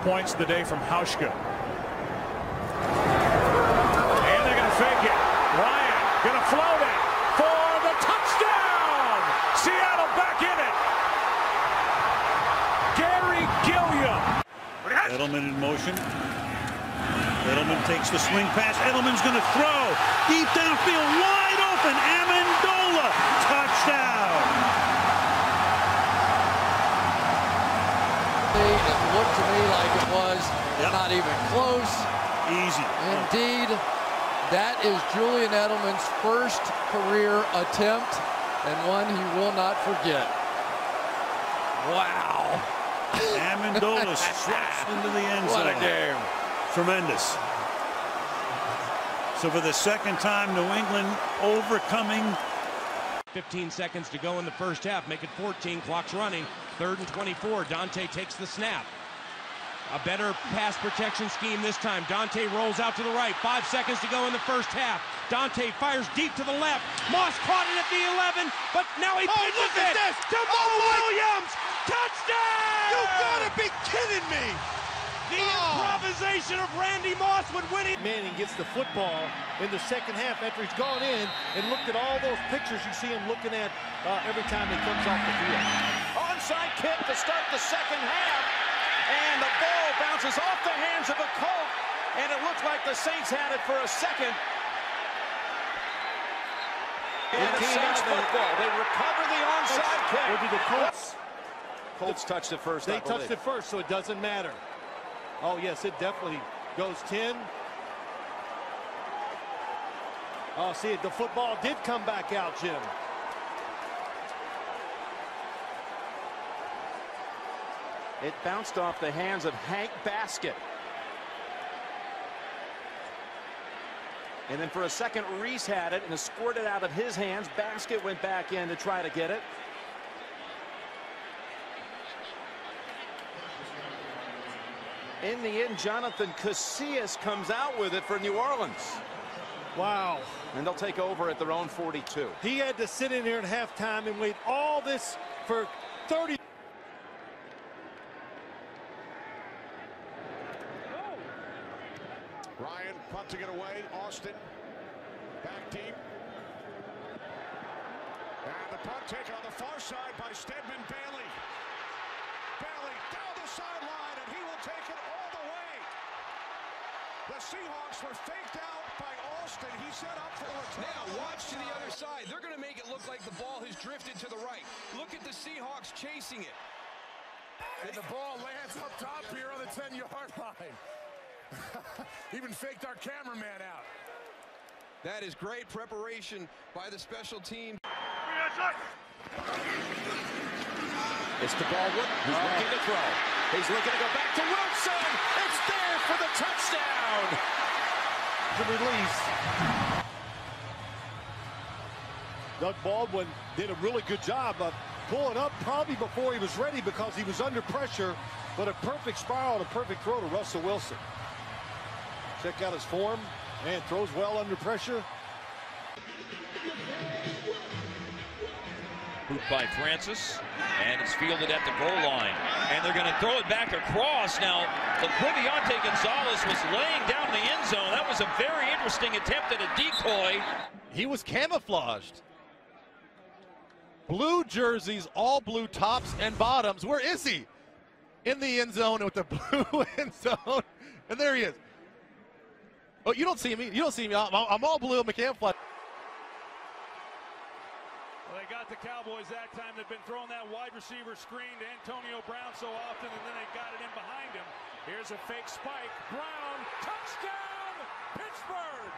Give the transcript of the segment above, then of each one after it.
points of the day from Hauschka. And they're going to fake it. Ryan going to float it for the touchdown. Seattle back in it. Gary Gilliam. Edelman in motion. Edelman takes the swing pass. Edelman's going to throw deep downfield, wide open. Amendola, touchdown. It looked to me like it was not even close. Easy. Indeed, that is Julian Edelman's first career attempt and one he will not forget. Wow. Amendola sweeps into the end zone. What a game. Tremendous. So for the second time, New England overcoming. 15 seconds to go in the first half. Make it 14. Clock's running. 3rd and 24. Dante takes the snap. A better pass protection scheme this time. Dante rolls out to the right. 5 seconds to go in the first half. Dante fires deep to the left. Moss caught it at the 11, but now he pitches it to Mo Williams. Touchdown! You gotta be kidding me! The improvisation of Randy Moss would win it. Manning gets the football in the second half after he's gone in and looked at all those pictures you see him looking at every time he comes off the field. Onside kick to start the second half, and the ball bounces off the hands of a Colt, and it looks like the Saints had it for a second. And the Saints football, they recover the onside kick. Or did the Colts? Colts touched it first. They touched it first, so it doesn't matter. Oh, yes, it definitely goes 10. Oh, see, the football did come back out, Jim. It bounced off the hands of Hank Baskett. And then for a second, Reese had it and it squirted out of his hands. Baskett went back in to try to get it. In the end, Jonathan Casillas comes out with it for New Orleans. Wow. And they'll take over at their own 42. He had to sit in here at halftime and wait all this for 30. Ryan punting it away. Austin back deep. And the punt take on the far side by Stedman Bailey. Bailey down the sideline, and he will take it all the way. The Seahawks were faked out by Austin. He set up for the return. Now watch to the other side. They're going to make it look like the ball has drifted to the right. Look at the Seahawks chasing it. And the ball lands up top here on the 10-yard line. Even faked our cameraman out. That is great preparation by the special team. It's to Baldwin, who's looking to throw. He's looking to go back to Wilson. It's there for the touchdown. The release. Doug Baldwin did a really good job of pulling up probably before he was ready because he was under pressure, but a perfect spiral and a perfect throw to Russell Wilson. Check out his form and throws well under pressure. Hooped by Francis, and it's fielded at the goal line. And they're going to throw it back across. Now, Laquiviante Gonzalez was laying down the end zone. That was a very interesting attempt at a decoy. He was camouflaged. Blue jerseys, all blue tops and bottoms. Where is he? In the end zone with the blue end zone. And there he is. Oh, you don't see me. You don't see me. I'm all blue. I'm camouflaged. Well, they got the Cowboys that time. They've been throwing that wide receiver screen to Antonio Brown so often, and then they got it in behind him. Here's a fake spike. Brown, touchdown, Pittsburgh.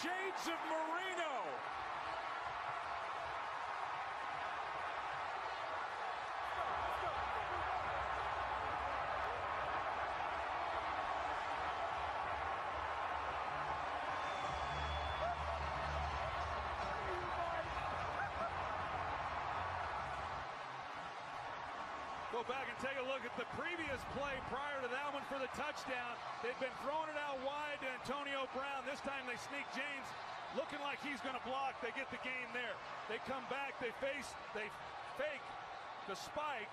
Shades of Marino. Go back and take a look at the previous play prior to that one for the touchdown. They've been throwing it out wide to Antonio Brown. This time they sneak James, looking like he's going to block. They get the game there. They come back, they fake the spike.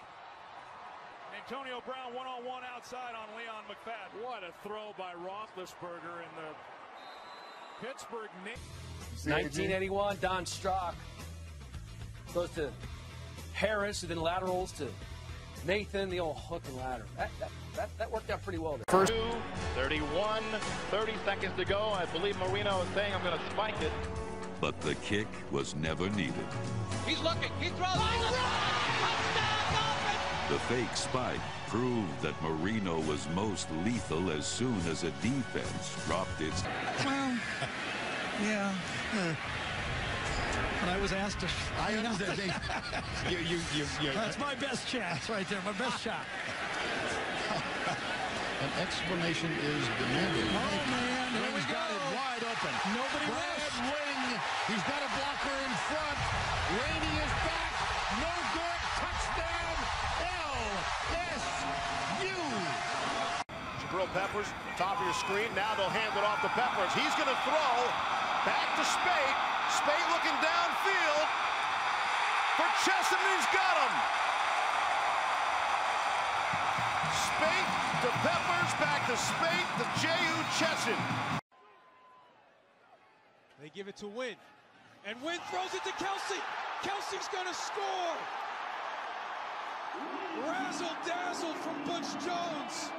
Antonio Brown one-on-one outside on Leon McFadden. What a throw by Roethlisberger in the Pittsburgh. 1981, Don Strock goes to Harris, and then laterals to Nathan, the old hook and ladder. That worked out pretty well there. First 31, 30 seconds to go. I believe Marino is saying I'm going to spike it. But the kick was never needed. He's looking. He throws. The fake spike proved that Marino was most lethal as soon as a defense dropped its... Well, yeah. When I was asked to... That's my best chance right there, my best shot. An explanation is demanded. Oh, man, here we go. Got it wide open. Nobody Brad Wing, he's got a blocker in front. Rainey is back. No good. Touchdown, LSU. Jabril Peppers, top of your screen. Now they'll hand it off to Peppers. He's going to throw back to Spate. Spate looking downfield for Chesson, and he's got him. Spate to Peppers, back to Spate to J.U. Chesson. They give it to Wynn. And Wynn throws it to Kelsey. Kelsey's going to score. Razzle-dazzle from Butch Jones.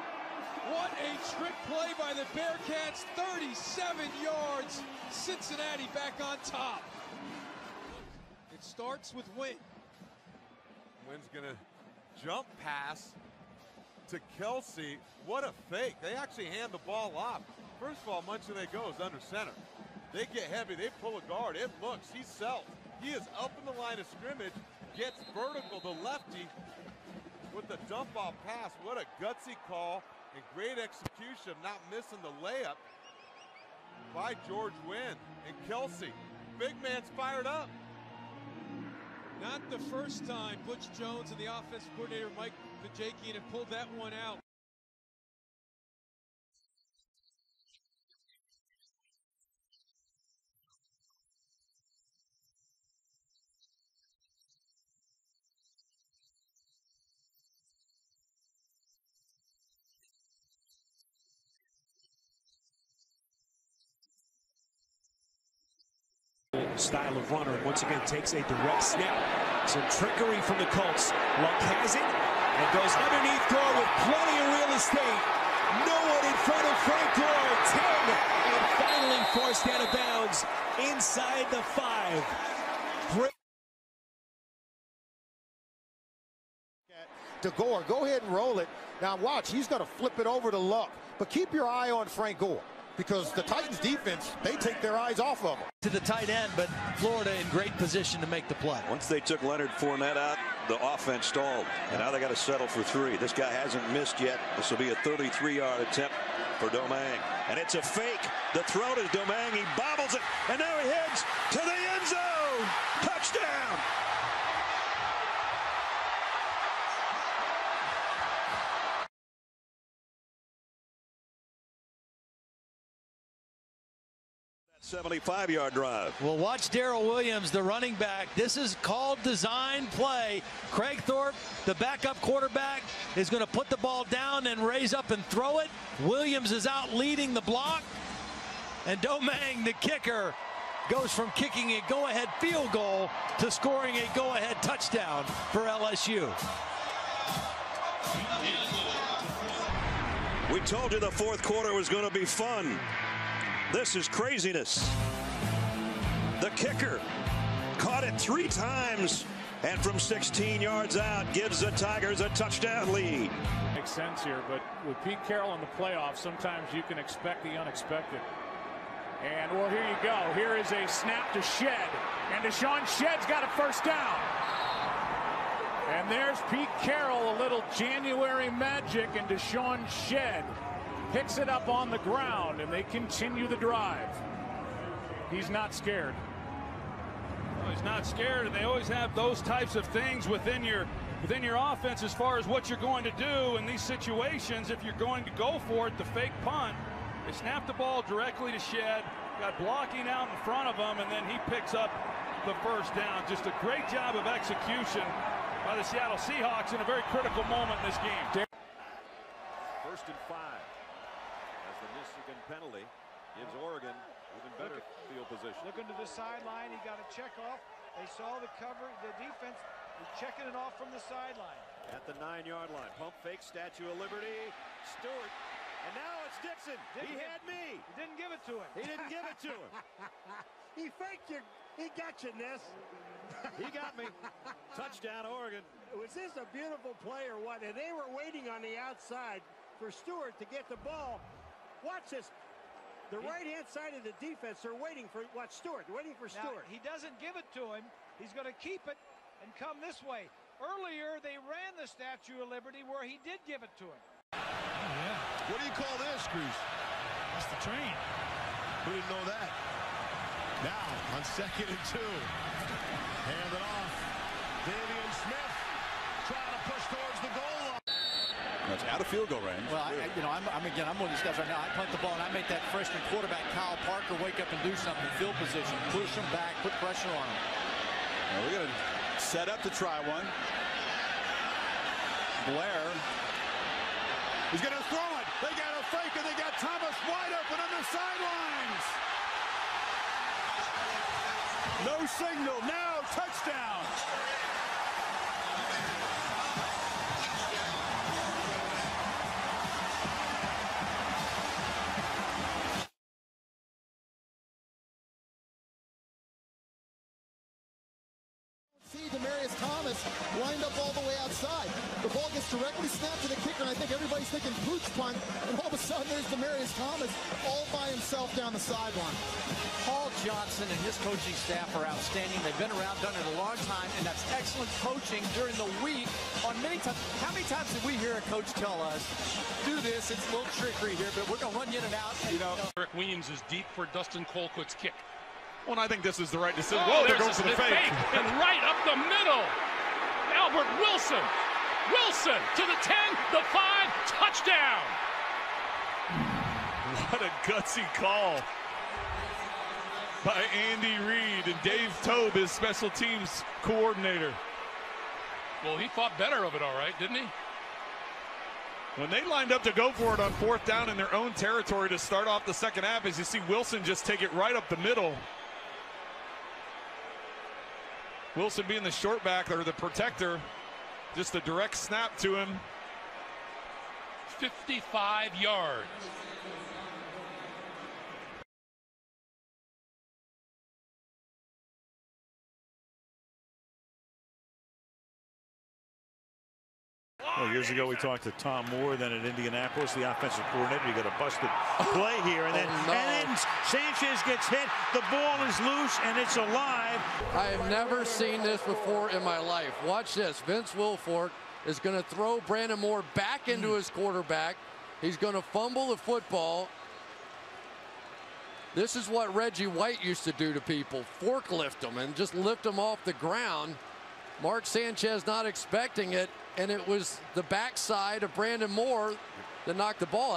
What a trick play by the Bearcats. 37 yards. Cincinnati back on top. It starts with Wynn. Wynn's going to jump pass to Kelsey. What a fake. They actually hand the ball off. First of all, Munchaunet goes under center. They get heavy. They pull a guard. It looks. He's self. He is up in the line of scrimmage. Gets vertical. The lefty with the dump-off pass. What a gutsy call and great execution. Not missing the layup by George Wynn. And Kelsey. Big man's fired up. Not the first time Butch Jones and the offensive coordinator Mike Vajakian have pulled that one out. Style of runner, and once again takes a direct snap. Some trickery from the Colts. Luck has it and goes underneath Gore with plenty of real estate. No one in front of Frank Gore. 10 and finally forced out of bounds inside the 5. Great. To Gore, go ahead and roll it. Now watch, he's going to flip it over to Luck. But keep your eye on Frank Gore, because the Titans defense, they take their eyes off of him. To the tight end, but Florida in great position to make the play. Once they took Leonard Fournette out, the offense stalled, and now they got to settle for 3. This guy hasn't missed yet. This will be a 33-yard attempt for Domingue, and it's a fake. The throw to Domingue, he bobbles it, and now he heads to the end zone. Touchdown! That 75-yard drive. Well, watch Darrell Williams, the running back. This is called design play. Craig Thorpe, the backup quarterback, is going to put the ball down and raise up and throw it. Williams is out leading the block. And Domingue, the kicker, goes from kicking a go-ahead field goal to scoring a go-ahead touchdown for LSU. We told you the fourth quarter was going to be fun. This is craziness. The kicker caught it 3 times, and from 16 yards out gives the Tigers a touchdown lead. Makes sense here, but with Pete Carroll in the playoffs, sometimes you can expect the unexpected. And well, here you go. Here is a snap to Shed, and Deshaun Shedd's got a first down. And there's Pete Carroll, a little January magic, and Deshaun Shed picks it up on the ground, and they continue the drive. He's not scared. No, he's not scared, and they always have those types of things within your offense as far as what you're going to do in these situations. If you're going to go for it, the fake punt, they snap the ball directly to Shed, got blocking out in front of him, and then he picks up the first down. Just a great job of execution by the Seattle Seahawks in a very critical moment in this game. 1st and 5 as the Michigan penalty gives Oregon even better field position. Looking to the sideline, he got a check off. They saw the cover, the defense was checking it off from the sideline. At the 9-yard line, pump fake, Statue of Liberty, Stewart, and now it's Dixon. He had me. He didn't give it to him. He didn't give it to him. He faked you. He got you, Ness. He got me. Touchdown, Oregon. Was this a beautiful play or what? And they were waiting on the outside for Stewart to get the ball. Watch this. The right-hand side of the defense, they're waiting for Stewart. Waiting for Stewart. Now, he doesn't give it to him. He's going to keep it and come this way. Earlier, they ran the Statue of Liberty where he did give it to him. Oh, yeah. What do you call this, Cruz? That's the train. Who didn't know that? Now, on 2nd and 2. Hand it off. Davian Smith trying to push towards the goal line. That's out of field goal range. Well, I'm one of these guys right now. I punt the ball and I make that freshman quarterback Kyle Parker wake up and do something. Field position, push him back, put pressure on him. Well, we're going to set up to try one. Blair. He's going to throw it. They got a fake and they got Thomas wide open on the sidelines. No signal. Now touchdown. Demaryius Thomas lined up all the way outside. The ball gets directly snapped to the kicker, and I think everybody's thinking pooch punt, and all of a sudden there's Demaryius Thomas all by himself down the sideline. Paul Johnson and his coaching staff are outstanding. They've been around, done it a long time, and that's excellent coaching during the week. On many times, how many times did we hear a coach tell us, do this, it's a little trickery here, but we're going to run you in and out. And, Rick Williams is deep for Dustin Colquitt's kick. Well, and I think this is the right decision. Oh, Whoa, they're going for the fake. And right up the middle. Albert Wilson. Wilson to the 10, the 5, touchdown. What a gutsy call by Andy Reid and Dave Tobe, his special teams coordinator. Well, he thought better of it, all right, didn't he? When they lined up to go for it on 4th down in their own territory to start off the second half, as you see Wilson just take it right up the middle. Wilson being the short back or the protector, just a direct snap to him. 55 yards. Well, years ago, we talked to Tom Moore, then at Indianapolis, the offensive coordinator. You got a busted play here, and then Sanchez gets hit. The ball is loose, and it's alive. I have never seen this before in my life. Watch this. Vince Wilfork is going to throw Brandon Moore back into his quarterback. He's going to fumble the football. This is what Reggie White used to do to people, forklift them and just lift them off the ground. Mark Sanchez not expecting it, and it was the backside of Brandon Moore that knocked the ball out.